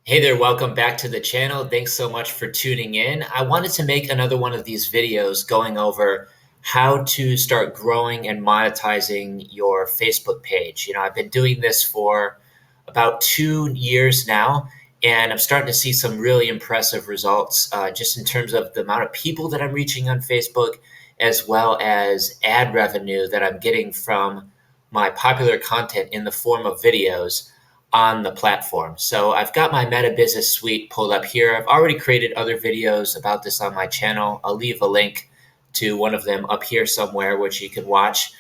Hey there, welcome back to the channel. Thanks so much for tuning in. I wanted to make another one of these videos going over how to start growing and monetizing your Facebook page. I've been doing this for about 2 years now, and I'm starting to see some really impressive results just in terms of the amount of people that I'm reaching on Facebook, as well as ad revenue that I'm getting from my popular content in the form of videos on the platform. So I've got my Meta Business Suite pulled up here. I've already created other videos about this on my channel. I'll leave a link to one of them up here somewhere, which you can watch.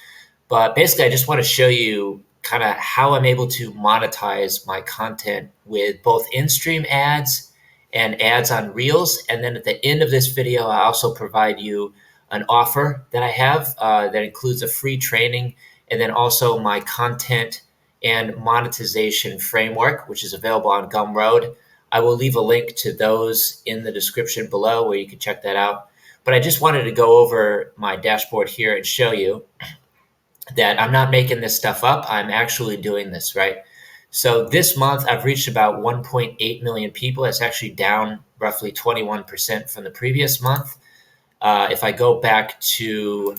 But basically, I just want to show you kind of how I'm able to monetize my content with both in-stream ads and ads on Reels. And then at the end of this video, I also provide you an offer that I have that includes a free training and then also my content and monetization framework, which is available on Gumroad. I will leave a link to those in the description below where you can check that out. But I just wanted to go over my dashboard here and show you that I'm not making this stuff up. I'm actually doing this, right? So this month, I've reached about 1.8 million people. That's actually down roughly 21% from the previous month. If I go back to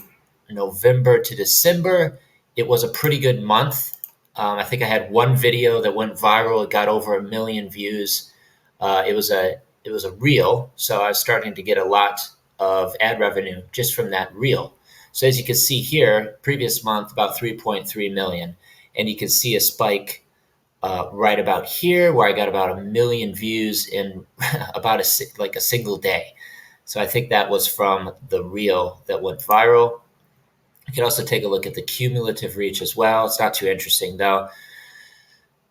November to December, it was a pretty good month. I think I had one video that went viral. It got over 1 million views. It was a reel, so I was starting to get a lot of ad revenue just from that reel. So as you can see here, previous month about 3.3 million, and you can see a spike right about here where I got about 1 million views in about a single day. So I think that was from the reel that went viral. You can also take a look at the cumulative reach as well. It's not too interesting though.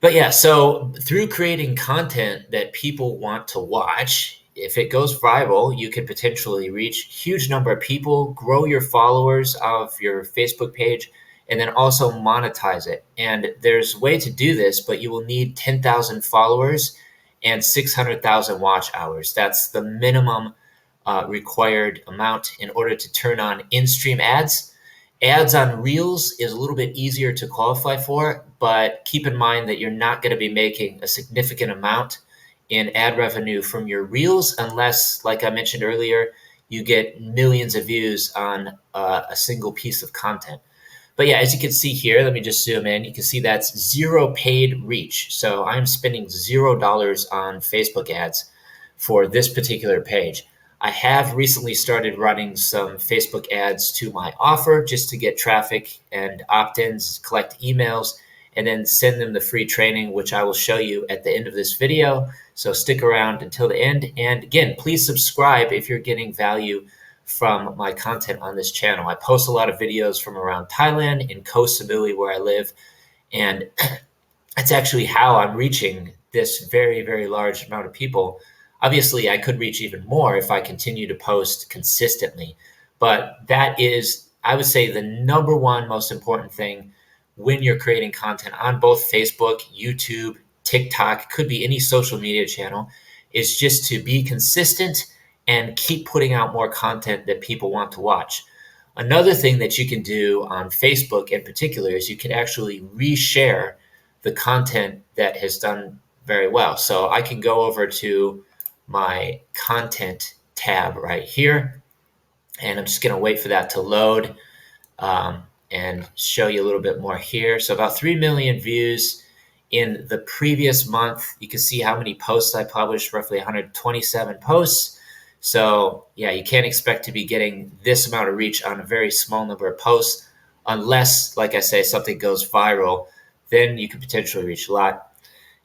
But yeah, so through creating content that people want to watch, if it goes viral, you could potentially reach a huge number of people, grow your followers of your Facebook page, and then also monetize it. And there's a way to do this, but you will need 10,000 followers and 600,000 watch hours. That's the minimum required amount in order to turn on in-stream ads. Ads on Reels is a little bit easier to qualify for, but keep in mind that you're not going to be making a significant amount in ad revenue from your Reels unless, like I mentioned earlier, you get millions of views on a single piece of content. But yeah, as you can see here, let me just zoom in. You can see that's zero paid reach. So I'm spending $0 on Facebook ads for this particular page. I have recently started running some Facebook ads to my offer just to get traffic and opt-ins, collect emails, and then send them the free training, which I will show you at the end of this video. So stick around until the end. And again, please subscribe if you're getting value from my content on this channel. I post a lot of videos from around Thailand in Koh Samui, where I live. And that's actually how I'm reaching this very, very large amount of people. Obviously, I could reach even more if I continue to post consistently. But that is, I would say, the number one most important thing when you're creating content on both Facebook, YouTube, TikTok, could be any social media channel, is just to be consistent and keep putting out more content that people want to watch. Another thing that you can do on Facebook in particular is you can actually reshare the content that has done very well. So I can go over to my content tab right here, and I'm just going to wait for that to load and show you a little bit more here. So about 3 million views in the previous month. You can see how many posts I published, roughly 127 posts. So yeah, you can't expect to be getting this amount of reach on a very small number of posts unless, like I say, something goes viral. Then you could potentially reach a lot.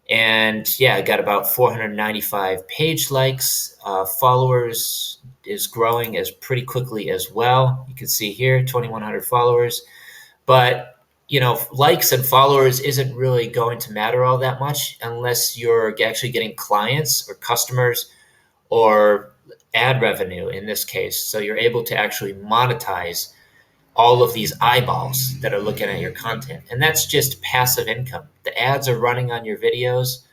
And yeah, I got about 495 page likes. Followers is growing as pretty quickly as well. You can see here, 2,100 followers. But likes and followers isn't really going to matter all that much unless you're actually getting clients or customers or ad revenue in this case. So you're able to actually monetize all of these eyeballs that are looking at your content. And that's just passive income. The ads are running on your videos.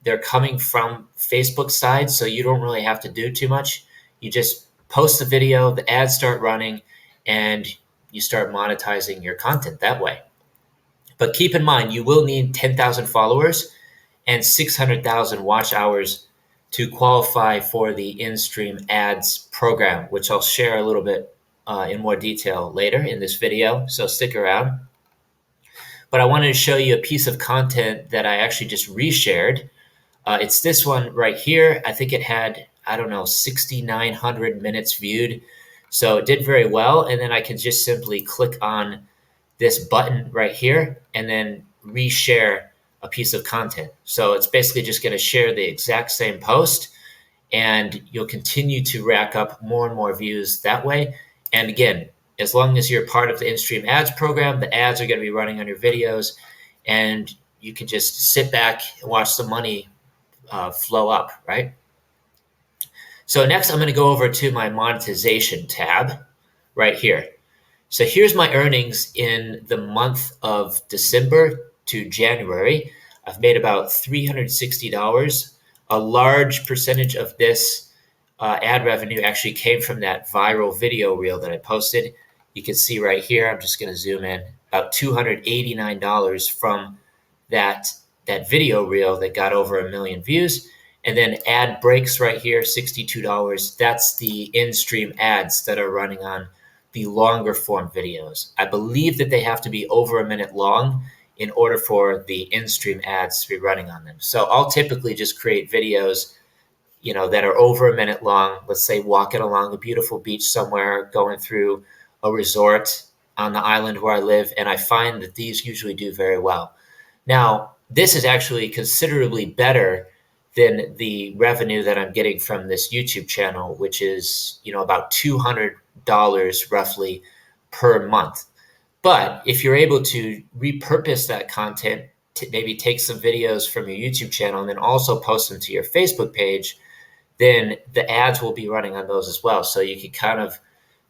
They're coming from Facebook side, so you don't really have to do too much. You just post the video, the ads start running, and you start monetizing your content that way. But keep in mind, you will need 10,000 followers and 600,000 watch hours to qualify for the in-stream ads program, which I'll share a little bit in more detail later in this video, so stick around. But I wanted to show you a piece of content that I actually just reshared. It's this one right here. I think it had, I don't know, 6,900 minutes viewed. So it did very well. And then I can just simply click on this button right here and then reshare a piece of content. So it's basically just going to share the exact same post, and you'll continue to rack up more and more views that way. And again, as long as you're part of the in-stream ads program, the ads are going to be running on your videos, and you can just sit back and watch the money flow up, right? So next I'm going to go over to my monetization tab right here. So here's my earnings in the month of December to January. I've made about $360. A large percentage of this ad revenue actually came from that viral video reel that I posted. You can see right here, I'm just going to zoom in, about $289 from that video reel that got over 1 million views. And then ad breaks right here, $62. That's the in-stream ads that are running on the longer form videos. I believe that they have to be over a minute long in order for the in-stream ads to be running on them. So I'll typically just create videos, that are over a minute long. Let's say walking along a beautiful beach somewhere, going through a resort on the island where I live, and I find that these usually do very well. Now, this is actually considerably better than the revenue that I'm getting from this YouTube channel, which is, about $200 roughly per month. But if you're able to repurpose that content to maybe take some videos from your YouTube channel and then also post them to your Facebook page, then the ads will be running on those as well. So you can kind of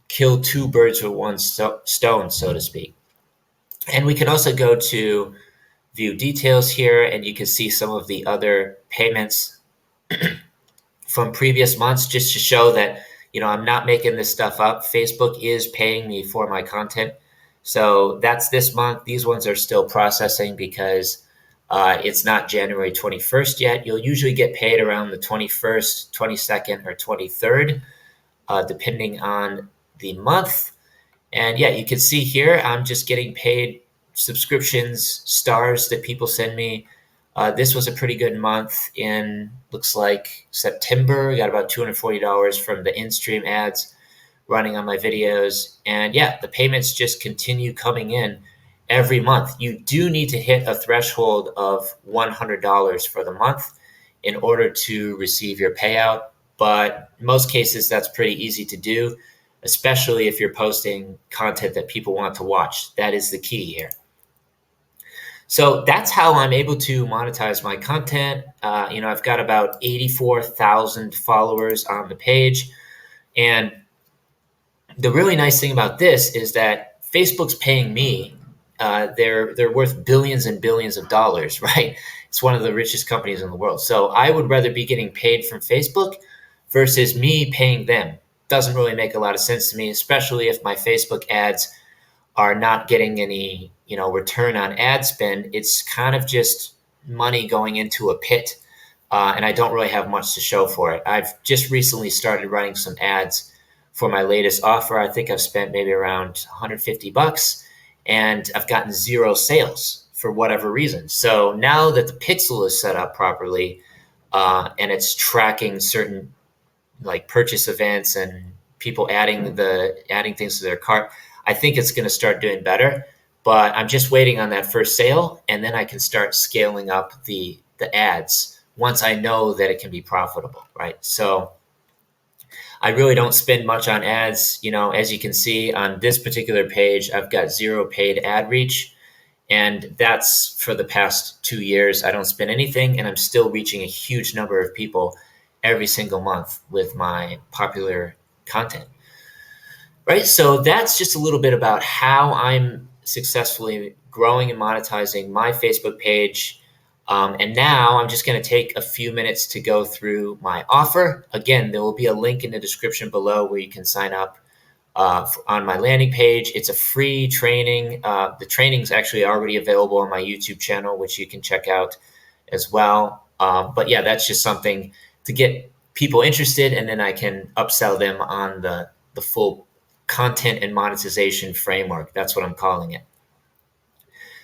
kill two birds with one stone, so to speak. And we can also go to view details here, and you can see some of the other payments from previous months, just to show that, I'm not making this stuff up. Facebook is paying me for my content. So that's this month. These ones are still processing because it's not January 21st yet. You'll usually get paid around the 21st, 22nd, or 23rd, depending on the month. And yeah, you can see here, I'm just getting paid subscriptions, stars that people send me. This was a pretty good month in, looks like September. I got about $240 from the in-stream ads running on my videos. And yeah, the payments just continue coming in every month. You do need to hit a threshold of $100 for the month in order to receive your payout. But in most cases, that's pretty easy to do, especially if you're posting content that people want to watch. That is the key here. So that's how I'm able to monetize my content. I've got about 84,000 followers on the page. And the really nice thing about this is that Facebook's paying me. They're worth billions and billions of dollars, right? It's one of the richest companies in the world. So I would rather be getting paid from Facebook versus me paying them. Doesn't really make a lot of sense to me, especially if my Facebook ads are not getting any, return on ad spend. It's kind of just money going into a pit, and I don't really have much to show for it. I've just recently started running some ads for my latest offer. I think I've spent maybe around $150, and I've gotten 0 sales for whatever reason. So now that the pixel is set up properly, and it's tracking certain like purchase events and people adding things to their cart, I think it's going to start doing better. But I'm just waiting on that first sale, and then I can start scaling up the ads once I know that it can be profitable, right? So I really don't spend much on ads. As you can see on this particular page, I've got 0 paid ad reach, and that's for the past 2 years. I don't spend anything, and I'm still reaching a huge number of people every single month with my popular content. Right, so that's just a little bit about how I'm successfully growing and monetizing my Facebook page. And now I'm just going to take a few minutes to go through my offer. Again, there will be a link in the description below where you can sign up on my landing page. It's a free training. The training is actually already available on my YouTube channel, which you can check out as well. But yeah, that's just something to get people interested, and then I can upsell them on the full content and monetization framework. That's what I'm calling it.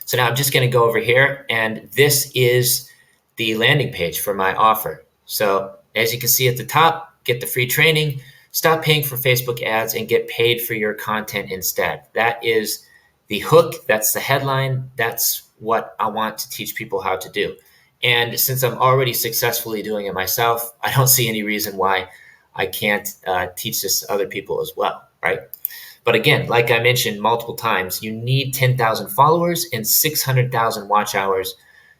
So now I'm just going to go over here, and this is the landing page for my offer. So as you can see at the top, get the free training, stop paying for Facebook ads, and get paid for your content instead. That is the hook. That's the headline. That's what I want to teach people how to do. And since I'm already successfully doing it myself, I don't see any reason why I can't teach this to other people as well, right? But again, like I mentioned multiple times, you need 10,000 followers and 600,000 watch hours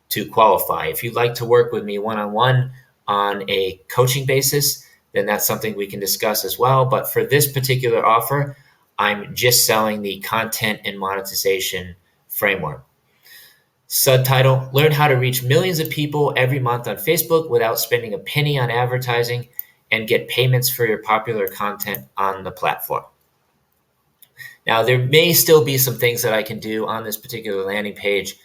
to qualify. If you'd like to work with me one-on-one on a coaching basis, then that's something we can discuss as well. But for this particular offer, I'm just selling the content and monetization framework. Subtitle: Learn how to reach millions of people every month on Facebook without spending a penny on advertising and get payments for your popular content on the platform. Now, there may still be some things that I can do on this particular landing page.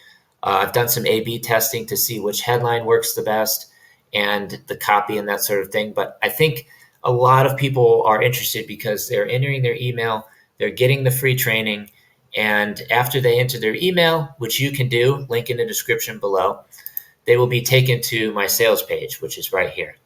I've done some A/B testing to see which headline works the best and the copy and that sort of thing. But I think a lot of people are interested because they're entering their email, they're getting the free training, and after they enter their email, which you can do, link in the description below, they will be taken to my sales page, which is right here.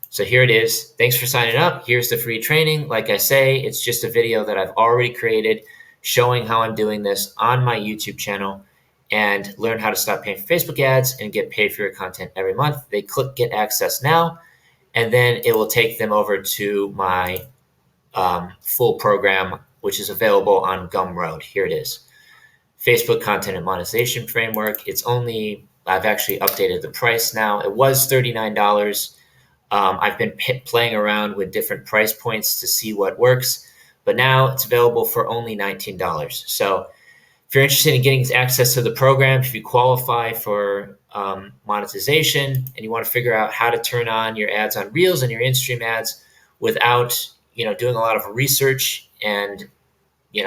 So here it is. Thanks for signing up. Here's the free training. Like I say, it's just a video that I've already created showing how I'm doing this on my YouTube channel, and learn how to stop paying for Facebook ads and get paid for your content every month. They click Get Access Now, and then it will take them over to my full program, which is available on Gumroad. Here it is. Facebook Content and Monetization Framework. I've actually updated the price now. It was $39. I've been playing around with different price points to see what works, but now it's available for only $19. So if you're interested in getting access to the program, if you qualify for monetization and you want to figure out how to turn on your ads on Reels and your in-stream ads without, doing a lot of research and,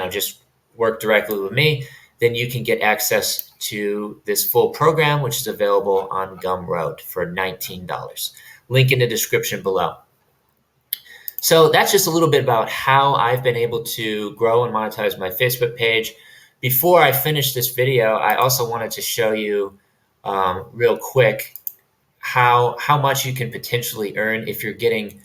just work directly with me, then you can get access to this full program, which is available on Gumroad for $19. Link in the description below. So that's just a little bit about how I've been able to grow and monetize my Facebook page. Before I finish this video, I also wanted to show you real quick how much you can potentially earn if you're getting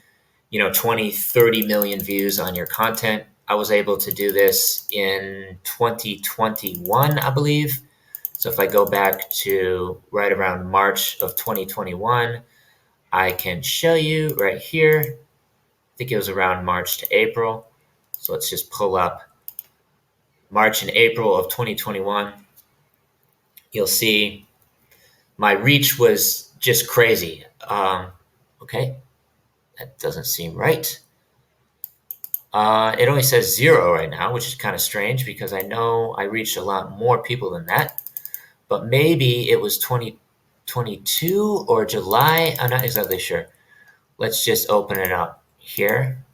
20, 30 million views on your content. I was able to do this in 2021, I believe. So if I go back to right around March of 2021, I can show you right here. I think it was around March to April. So let's just pull up March and April of 2021. You'll see my reach was just crazy. Okay, that doesn't seem right. It only says 0 right now, which is kind of strange because I know I reached a lot more people than that. But maybe it was 2022 or July. I'm not exactly sure. Let's just open it up here.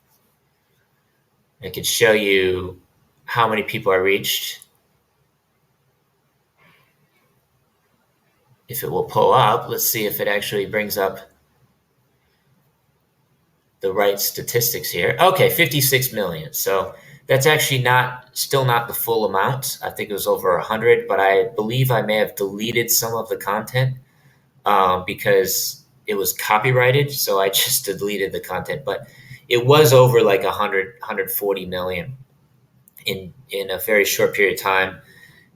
I can show you how many people I reached. If it will pull up, let's see if it actually brings up the right statistics here. Okay, 56 million. So that's actually still not the full amount. I think it was over 100, but I believe I may have deleted some of the content because it was copyrighted. So I just deleted the content, but it was over like 100, 140 million in a very short period of time.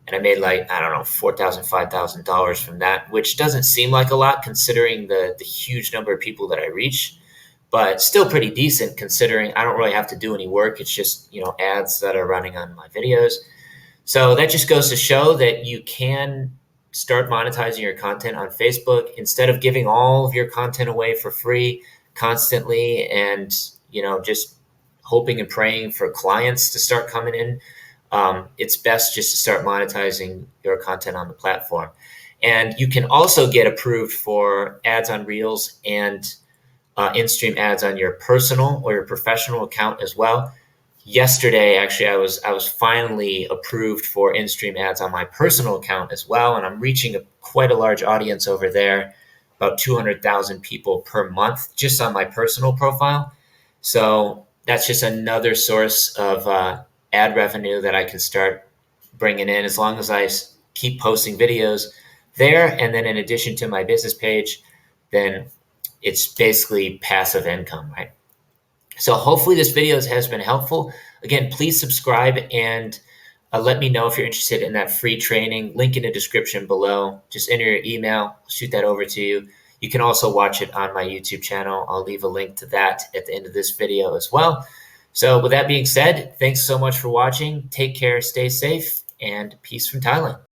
And I made like, I don't know, $4,000, $5,000 from that, which doesn't seem like a lot considering the huge number of people that I reach, but still pretty decent considering I don't really have to do any work. It's just, ads that are running on my videos. So that just goes to show that you can start monetizing your content on Facebook instead of giving all of your content away for free constantly and, just hoping and praying for clients to start coming in. It's best just to start monetizing your content on the platform. And you can also get approved for ads on Reels and in-stream ads on your personal or your professional account as well. yesterday, actually, I was finally approved for in-stream ads on my personal account as well, and I'm reaching quite a large audience over there, about 200,000 people per month just on my personal profile. So that's just another source of ad revenue that I can start bringing in as long as I keep posting videos there. And then in addition to my business page, then it's basically passive income, right? So hopefully this video has been helpful. Again, please subscribe and let me know if you're interested in that free training. Link in the description below. Just enter your email, I'll shoot that over to you. You can also watch it on my YouTube channel. I'll leave a link to that at the end of this video as well. So with that being said, thanks so much for watching. Take care, stay safe, and peace from Thailand.